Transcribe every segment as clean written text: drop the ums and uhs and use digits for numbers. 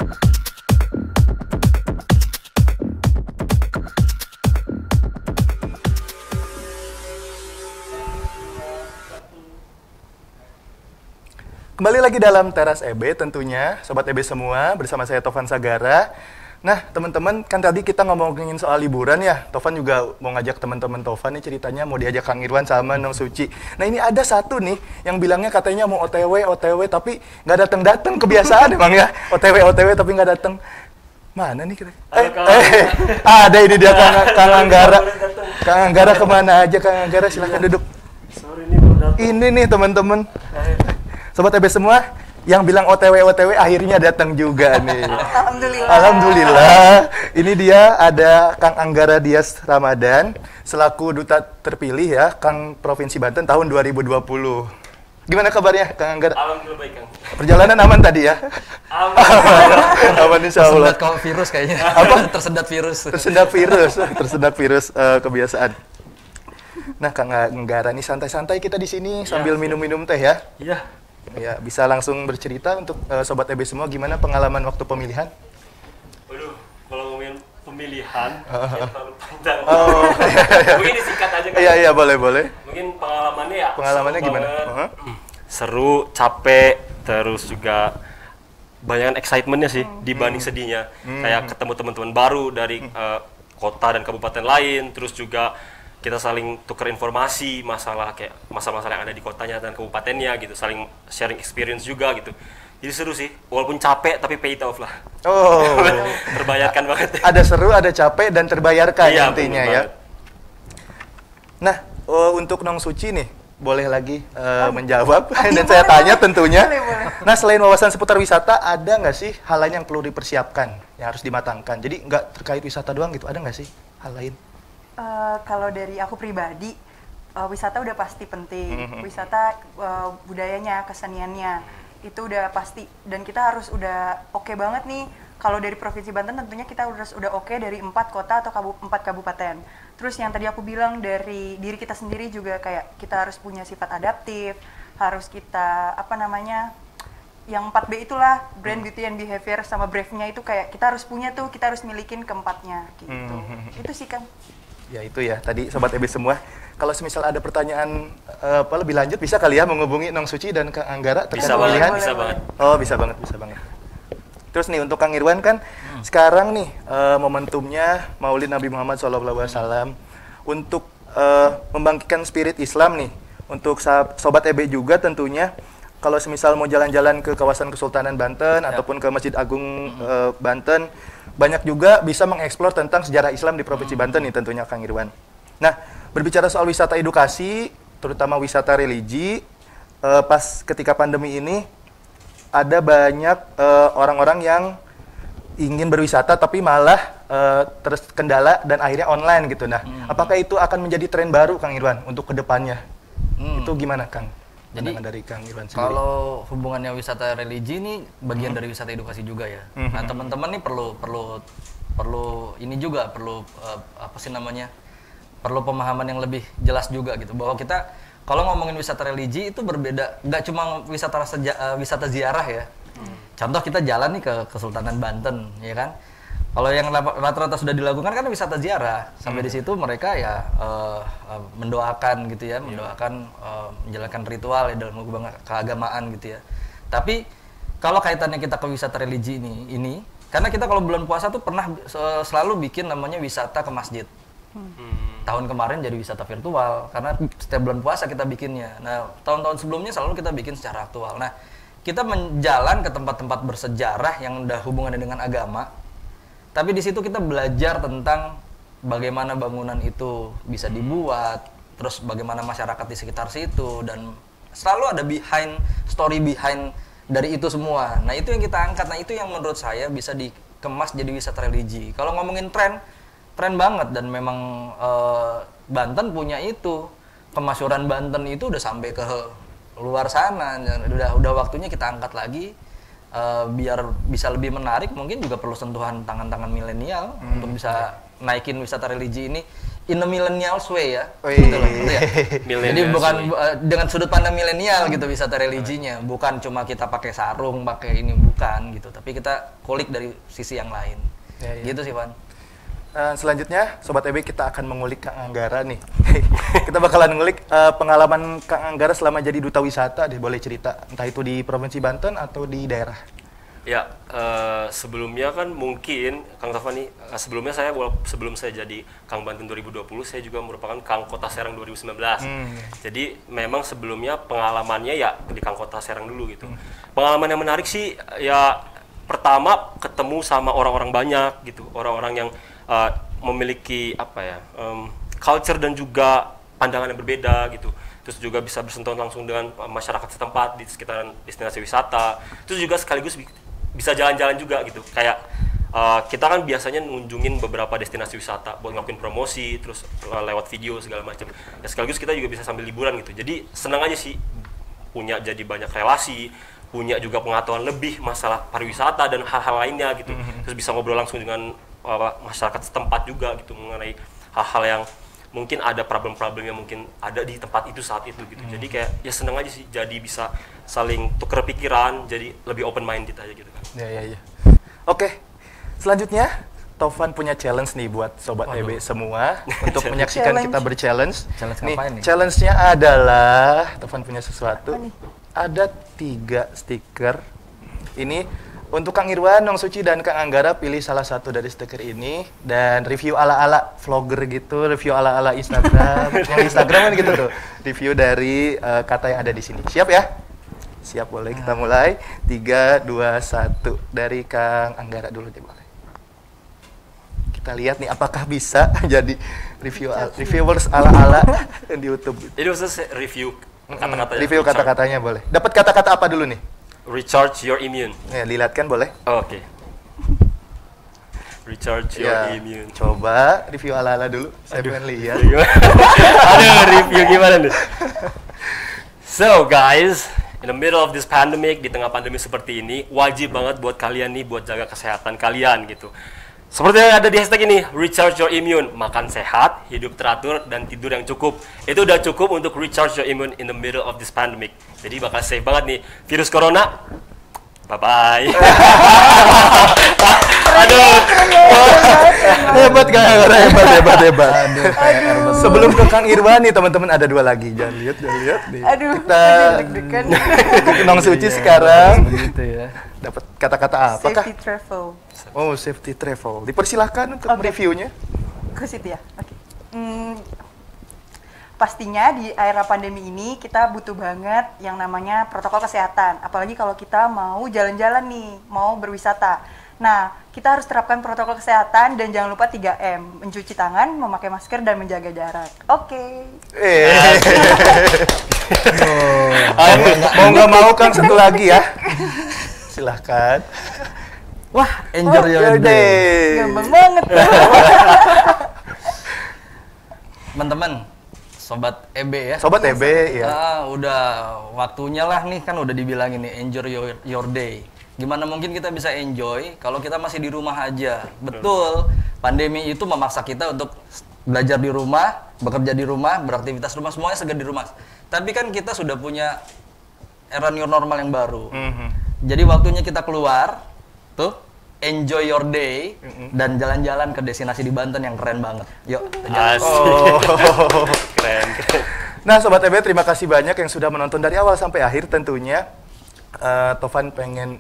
Kembali lagi dalam Teras EB tentunya, Sobat EB semua, bersama saya Tovan Sagara. Nah, teman-teman, kan tadi kita ngomongin soal liburan ya. Tovan juga mau ngajak teman-teman Tovan nih ceritanya mau diajak Kang Irwan sama Nong Suci. Nah, ini ada satu nih yang bilangnya katanya mau OTW tapi nggak datang-datang, kebiasaan emang ya. OTW tapi nggak datang. Mana nih kira? Ada ini dia Kang Anggara. Kang Anggara kemana aja Kang Anggara, silahkan duduk. Sorry nih baru datang. Ini nih teman-teman. Sobat EB semua, yang bilang OTW akhirnya datang juga nih. Alhamdulillah. Ini dia ada Kang Anggara Dias Ramadan selaku duta terpilih ya Kang Provinsi Banten tahun 2020. Gimana kabarnya Kang Anggara? Alhamdulillah baik Kang. Perjalanan aman tadi ya? Aman insya Allah. Tersendat virus kayaknya. Apa? Tersendat virus kebiasaan. Nah Kang Anggara nih santai-santai kita di sini sambil minum-minum teh ya. Iya. Ya, bisa langsung bercerita untuk Sobat EB semua gimana pengalaman waktu pemilihan? Waduh, kalau ngomongin pemilihan, ya terlalu panjang. Oh, mungkin disingkat aja kan? Iya, boleh. Mungkin pengalamannya ya. Pengalamannya gimana? Seru, capek, terus juga banyak excitementnya sih dibanding sedihnya. Kayak ketemu teman-teman baru dari kota dan kabupaten lain, terus juga kita saling tukar informasi masalah masalah yang ada di kotanya dan kabupatennya gitu, saling sharing experience juga gitu. Jadi seru sih, walaupun capek tapi pay it off lah. Oh, terbayarkan banget. Ada seru, ada capek dan terbayarkan iya, intinya ya. Nah, untuk Nong Suci nih, boleh lagi menjawab dan saya tanya tentunya. Boleh. Nah, selain wawasan seputar wisata, ada nggak sih hal lain yang perlu dipersiapkan, yang harus dimatangkan? Jadi nggak terkait wisata doang gitu, ada nggak sih hal lain? Kalau dari aku pribadi, wisata udah pasti penting. Wisata budayanya, keseniannya itu udah pasti. Dan kita harus udah oke banget nih. Kalau dari Provinsi Banten tentunya kita udah oke dari 4 kota atau 4 kabupaten. Terus yang tadi aku bilang dari diri kita sendiri juga kayak kita harus punya sifat adaptif, harus kita yang 4B itulah, brand, beauty, and behavior sama brave-nya itu kayak kita harus punya tuh, kita harus milikin keempatnya gitu. Itu sih Kang. Ya itu ya, tadi Sobat EB semua. Kalau semisal ada pertanyaan lebih lanjut, bisa kali ya menghubungi Nong Suci dan Kang Anggara terkait pemilihan? Bisa banget. Oh, bisa banget. Terus nih untuk Kang Irwan kan, sekarang nih momentumnya Maulid Nabi Muhammad SAW untuk membangkitkan spirit Islam nih. Untuk Sobat EB juga tentunya, kalau semisal mau jalan-jalan ke kawasan Kesultanan Banten ataupun ke Masjid Agung Banten, banyak juga bisa mengeksplor tentang sejarah Islam di Provinsi Banten nih tentunya Kang Irwan. Nah, berbicara soal wisata edukasi, terutama wisata religi, pas ketika pandemi ini ada banyak orang-orang yang ingin berwisata tapi malah terkendala dan akhirnya online gitu. Nah, apakah itu akan menjadi tren baru Kang Irwan untuk kedepannya? Itu gimana Kang? Jadi dari Kang Irwan sendiri. kalau hubungannya wisata religi ini bagian dari wisata edukasi juga ya. Nah teman-teman nih perlu ini juga perlu perlu pemahaman yang lebih jelas juga gitu bahwa kita kalau ngomongin wisata religi itu berbeda, nggak cuma wisata ziarah ya. Contoh kita jalan nih ke Kesultanan Banten ya kan. Kalau yang rata-rata sudah dilakukan kan wisata ziarah. Sampai di situ mereka ya mendoakan gitu ya, menjalankan ritual ya dalam keagamaan gitu ya. Tapi kalau kaitannya kita ke wisata religi ini karena kita kalau bulan puasa tuh pernah selalu bikin namanya wisata ke masjid. Tahun kemarin jadi wisata virtual karena setiap bulan puasa kita bikinnya. Nah, tahun-tahun sebelumnya selalu kita bikin secara aktual. Nah, kita menjalan ke tempat-tempat bersejarah yang udah hubungannya dengan agama. Tapi di situ kita belajar tentang bagaimana bangunan itu bisa dibuat, terus bagaimana masyarakat di sekitar situ, dan selalu ada story behind dari itu semua. Nah itu yang kita angkat, nah itu yang menurut saya bisa dikemas jadi wisata religi. Kalau ngomongin tren banget, dan memang Banten punya itu, kemasyhuran Banten itu udah sampai ke luar sana, udah waktunya kita angkat lagi. Biar bisa lebih menarik, mungkin juga perlu sentuhan tangan-tangan milenial untuk bisa naikin wisata religi ini. in a millennials way ya. Wih. Gitu loh, ngerti ya? Jadi Millennials bukan way. dengan sudut pandang milenial gitu wisata religinya, bukan cuma kita pakai sarung, pakai ini, bukan gitu, tapi kita kulik dari sisi yang lain. Ya, ya. Gitu sih, Van. Selanjutnya, Sobat EB, kita akan mengulik Kang Anggara nih. Kita bakalan ngulik pengalaman Kang Anggara selama jadi duta wisata deh, boleh cerita. Entah itu di Provinsi Banten atau di daerah. Ya, sebelumnya kan mungkin Kang Taufan nih, sebelum saya jadi Kang Banten 2020, saya juga merupakan Kang Kota Serang 2019. Jadi memang sebelumnya pengalamannya ya di Kang Kota Serang dulu gitu. Pengalaman yang menarik sih ya pertama ketemu sama orang-orang banyak gitu, orang-orang yang memiliki culture dan juga pandangan yang berbeda gitu. Terus juga bisa bersentuhan langsung dengan masyarakat setempat di sekitaran destinasi wisata. Terus juga sekaligus bisa jalan-jalan juga gitu. Kayak kita kan biasanya ngunjungin beberapa destinasi wisata buat ngelakuin promosi, terus lewat video segala macam. Ya sekaligus kita juga bisa sambil liburan gitu. Jadi senang aja sih punya jadi banyak relasi, punya juga pengetahuan lebih masalah pariwisata dan hal-hal lainnya gitu. Terus bisa ngobrol langsung dengan masyarakat setempat juga gitu mengenai hal-hal yang mungkin ada problem-problem yang mungkin ada di tempat itu saat itu gitu. Jadi kayak ya seneng aja sih, jadi bisa saling tuker pikiran, jadi lebih open minded aja gitu kan. Ya. Oke, selanjutnya Taufan punya challenge nih buat Sobat EB semua untuk menyaksikan kita berchallenge. Challenge Nih, ngapain nih? challenge-nya adalah Taufan punya sesuatu. Ada 3 stiker. Ini untuk Kang Irwan, Nong Suci, dan Kang Anggara pilih salah satu dari stiker ini dan review ala-ala vlogger gitu, review ala-ala Instagram. Yang Instagram kan gitu tuh. Review dari kata yang ada di sini. Siap ya? Siap, boleh kita mulai. 3, 2, 1. Dari Kang Anggara dulu deh, boleh. Kita lihat nih apakah bisa jadi reviewers ala-ala di YouTube. Jadi maksudnya review kata-katanya. Review kata-katanya boleh. Dapat kata-kata apa dulu nih? Recharge your immune. Ya, dilihatkan boleh. Oke. Recharge your Ya, immune. coba review ala-ala dulu. Saya pengen lihat. Aduh, review gimana nih? So guys, in the middle of this pandemic, di tengah pandemi seperti ini, wajib banget buat kalian nih buat jaga kesehatan kalian gitu. Seperti yang ada di hashtag ini, recharge your immune, makan sehat, hidup teratur, dan tidur yang cukup. Itu udah cukup untuk recharge your immune in the middle of this pandemic. Jadi bakal safe banget nih, virus corona, bye-bye. Aduh, Hebat Kang Anggara, hebat. Aduh. Sebelum ke Kang Irwan nih teman-teman, ada 2 lagi. Jangan lihat nih. Aduh, Kita deg-degan. Nong Suci sekarang Begitu ya. dapat kata-kata apa kah? Safety travel. Oh, safety travel. Dipersilahkan untuk reviewnya. Ke situ ya? Oke. Pastinya di era pandemi ini kita butuh banget yang namanya protokol kesehatan. Apalagi kalau kita mau jalan-jalan nih, mau berwisata. Nah, kita harus terapkan protokol kesehatan dan jangan lupa 3M. Mencuci tangan, memakai masker, dan menjaga jarak. Oke. Mau nggak mau Kang, satu lagi ya. Silahkan. Wah, enjoy your day. Gampang banget. Teman-teman, Sobat EB ya. Sobat EB ya. Udah waktunya lah nih, kan udah dibilangin nih, enjoy your day. Gimana mungkin kita bisa enjoy kalau kita masih di rumah aja. Betul, pandemi itu memaksa kita untuk belajar di rumah, bekerja di rumah, beraktivitas rumah, semuanya segar di rumah. Tapi kan kita sudah punya era new normal yang baru. Jadi waktunya kita keluar, tuh, enjoy your day, dan jalan-jalan ke destinasi di Banten yang keren banget. Yuk, kita jalan. Keren. Nah, Sobat EB, terima kasih banyak yang sudah menonton dari awal sampai akhir tentunya. Taufan pengen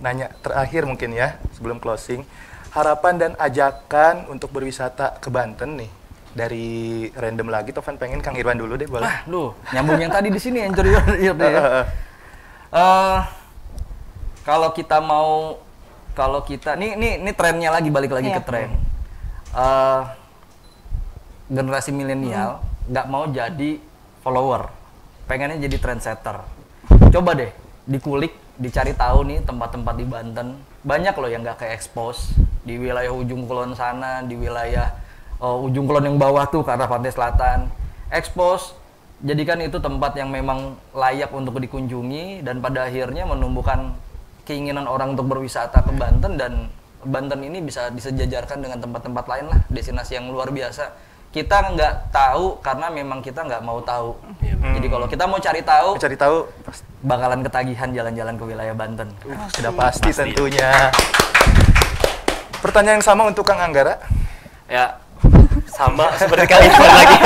nanya terakhir mungkin ya, sebelum closing. Harapan dan ajakan untuk berwisata ke Banten nih. Dari random lagi, Taufan pengen Kang Irwan dulu deh, boleh? Nyambung yang tadi di sini, enjoy your day ya. Kalau kita ini trennya lagi, balik lagi ke tren. Generasi milenial nggak mau jadi follower, pengennya jadi trendsetter. Coba deh dikulik, dicari tahu nih tempat-tempat di Banten, banyak loh yang nggak ke-expose di wilayah ujung kulon sana, di wilayah ujung kulon yang bawah tuh ke arah pantai selatan. Expose, jadikan itu tempat yang memang layak untuk dikunjungi, dan pada akhirnya menumbuhkan keinginan orang untuk berwisata ke Banten, dan Banten ini bisa disejajarkan dengan tempat-tempat lain lah, destinasi yang luar biasa kita nggak tahu karena memang kita nggak mau tahu. Jadi kalau kita mau cari tahu bakalan ketagihan jalan-jalan ke wilayah Banten. Sudah pasti tentunya. Pertanyaan yang sama untuk Kang Anggara. Ya sama seperti kali lagi.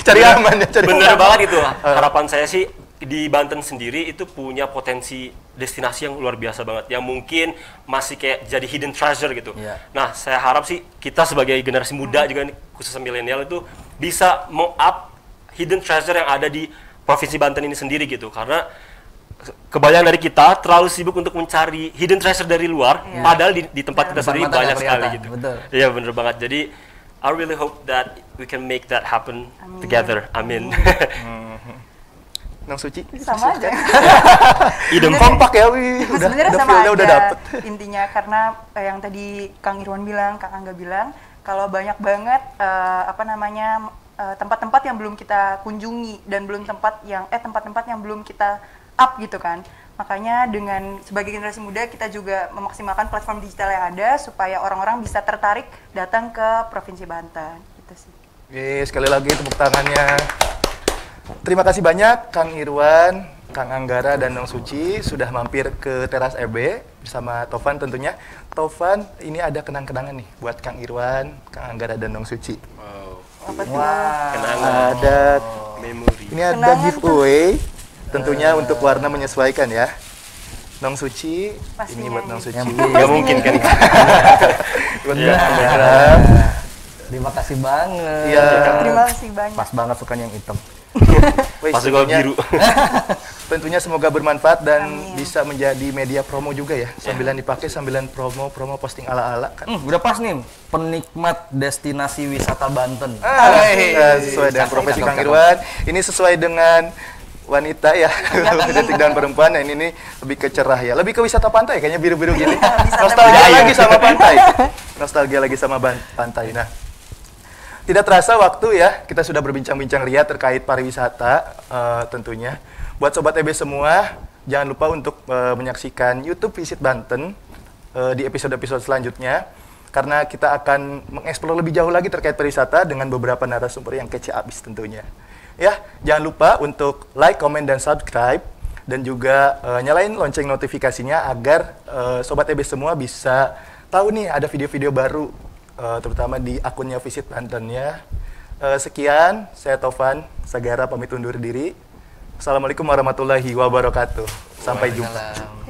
Cari aman ya, cari Bener aman. banget itu. Harapan saya sih di Banten sendiri itu punya potensi destinasi yang luar biasa banget, yang mungkin masih kayak jadi hidden treasure gitu. Iya. Nah, saya harap sih kita sebagai generasi muda juga nih, khususnya milenial itu bisa meng-up hidden treasure yang ada di Provinsi Banten ini sendiri gitu. Karena kebanyakan dari kita terlalu sibuk untuk mencari hidden treasure dari luar, padahal di tempat kita Depan sendiri mata banyak nggak sekali kelihatan, gitu. betul. Iya, bener banget. Jadi I really hope that we can make that happen together. Amin. Nong Suci. Sama aja. Idem Kompak ya, wih. Sebenarnya sama feel-nya aja udah dapet. intinya, karena yang tadi Kang Irwan bilang, Kang Angga bilang, kalau banyak banget tempat-tempat yang belum kita kunjungi dan tempat-tempat yang belum kita up gitu kan. Makanya dengan sebagai generasi muda kita juga memaksimalkan platform digital yang ada supaya orang-orang bisa tertarik datang ke Provinsi Banten gitu sih. Sekali lagi tepuk tangannya. Terima kasih banyak Kang Irwan, Kang Anggara, dan Nong Suci sudah mampir ke Teras EB bersama Tovan tentunya. Tovan, ini ada kenang-kenangan nih buat Kang Irwan, Kang Anggara, dan Nong Suci. Apa tuh? Kenangan, Ada, memori. ini ada Kenangan giveaway, tentunya untuk warna menyesuaikan ya. Nong Suci, ini Pastinya buat ini. Nong Suci. Nggak mungkin kan? Buat Iya. Kang Anggara. Terima kasih banget. Iya. Terima kasih banyak. Pas banget sukanya yang hitam. Wih, Pas juga tentunya- biru. Tentunya semoga bermanfaat dan Amin. bisa menjadi media promo juga ya. Sambilan dipakai, sambilan promo posting ala-ala kan. Udah pas nih, penikmat destinasi wisata Banten. Sesuai dengan profesi Kang Irwan. Ini sesuai dengan wanita ya, identik dengan perempuan. Nah, ini nih lebih ke cerah ya, lebih ke wisata pantai kayaknya biru-biru gini. Nostalgia lagi sama pantai. Nostalgia lagi sama pantai. Nah, tidak terasa waktu ya, kita sudah berbincang-bincang ria terkait pariwisata tentunya. Buat Sobat EB semua, jangan lupa untuk menyaksikan YouTube Visit Banten di episode-episode selanjutnya. Karena kita akan mengeksplor lebih jauh lagi terkait pariwisata dengan beberapa narasumber yang kece abis tentunya. Ya, jangan lupa untuk like, comment, dan subscribe. Dan juga nyalain lonceng notifikasinya agar Sobat EB semua bisa tahu nih ada video-video baru. Terutama di akunnya Visit Banten ya. Sekian, saya Tovan Sagara pamit undur diri. Assalamualaikum warahmatullahi wabarakatuh. Sampai jumpa. Waalaikumsalam.